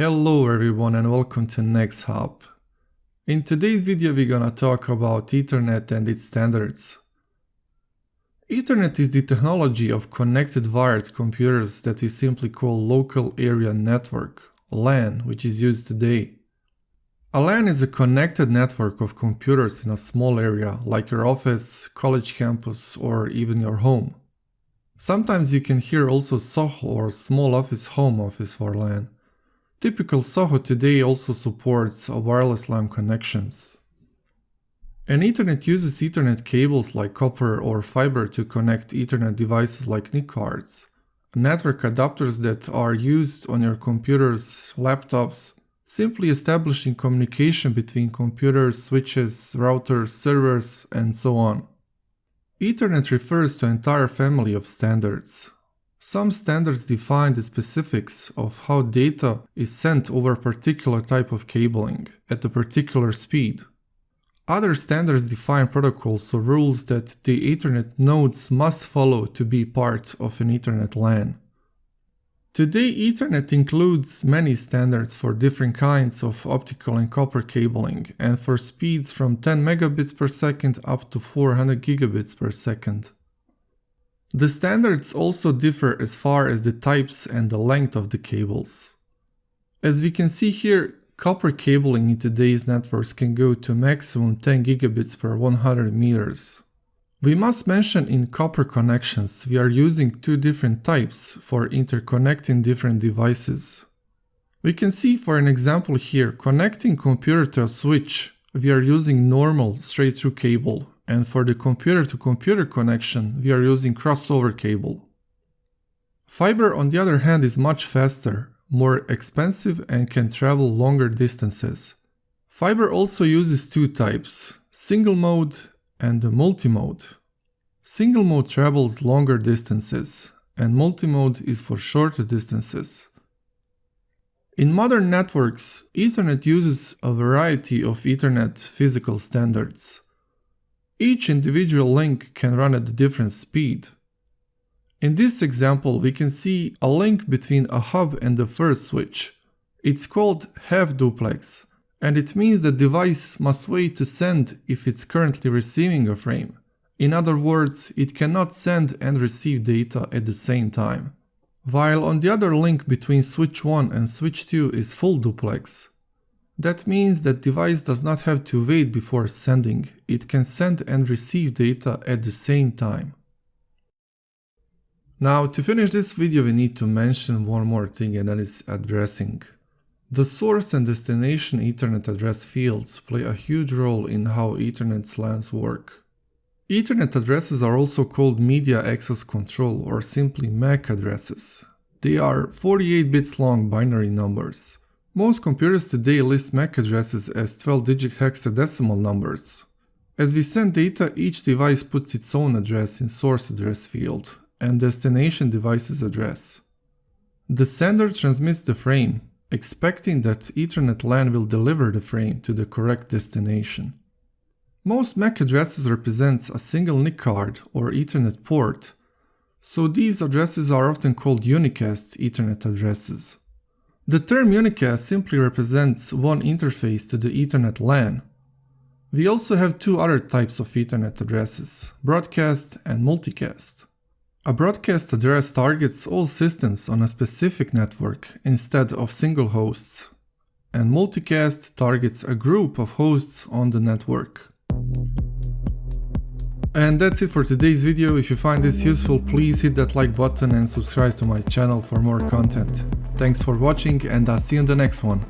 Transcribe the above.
Hello everyone and welcome to Next Hub. In today's video we're gonna talk about Ethernet and its standards. Ethernet is the technology of connected wired computers that we simply call local area network, LAN, which is used today. A LAN is a connected network of computers in a small area like your office, college campus, or even your home. Sometimes you can hear also SOHO or small office home office for LAN. Typical SOHO today also supports wireless LAN connections. And Ethernet uses Ethernet cables like copper or fiber to connect Ethernet devices like NIC cards, network adapters that are used on your computers, laptops, simply establishing communication between computers, switches, routers, servers, and so on. Ethernet refers to an entire family of standards. Some standards define the specifics of how data is sent over a particular type of cabling at a particular speed. Other standards define protocols or rules that the Ethernet nodes must follow to be part of an Ethernet LAN. Today, Ethernet includes many standards for different kinds of optical and copper cabling and for speeds from 10 megabits per second up to 400 gigabits per second. The standards also differ as far as the types and the length of the cables. As we can see here, copper cabling in today's networks can go to maximum 10 gigabits per 100 meters. We must mention in copper connections we are using two different types for interconnecting different devices. We can see for an example here, connecting computer to a switch, we are using normal straight-through cable. And for the computer-to-computer connection, we are using crossover cable. Fiber, on the other hand, is much faster, more expensive, and can travel longer distances. Fiber also uses two types, single mode and multi-mode. Single mode travels longer distances, and multi-mode is for shorter distances. In modern networks, Ethernet uses a variety of Ethernet physical standards. Each individual link can run at a different speed. In this example, we can see a link between a hub and the first switch. It's called half duplex, and it means the device must wait to send if it's currently receiving a frame. In other words, it cannot send and receive data at the same time. While on the other link between switch 1 and switch 2 is full duplex. That means that device does not have to wait before sending, it can send and receive data at the same time. Now, to finish this video we need to mention one more thing, and that is addressing. The source and destination Ethernet address fields play a huge role in how Ethernet LANs work. Ethernet addresses are also called media access control or simply MAC addresses. They are 48 bits long binary numbers. Most computers today list MAC addresses as 12-digit hexadecimal numbers. As we send data, each device puts its own address in source address field and destination device's address. The sender transmits the frame, expecting that Ethernet LAN will deliver the frame to the correct destination. Most MAC addresses represents a single NIC card or Ethernet port, so these addresses are often called unicast Ethernet addresses. The term unicast simply represents one interface to the Ethernet LAN. We also have two other types of Ethernet addresses, broadcast and multicast. A broadcast address targets all systems on a specific network instead of single hosts, and multicast targets a group of hosts on the network. And that's it for today's video. If you find this useful, please hit that like button and subscribe to my channel for more content. Thanks for watching, and I'll see you in the next one.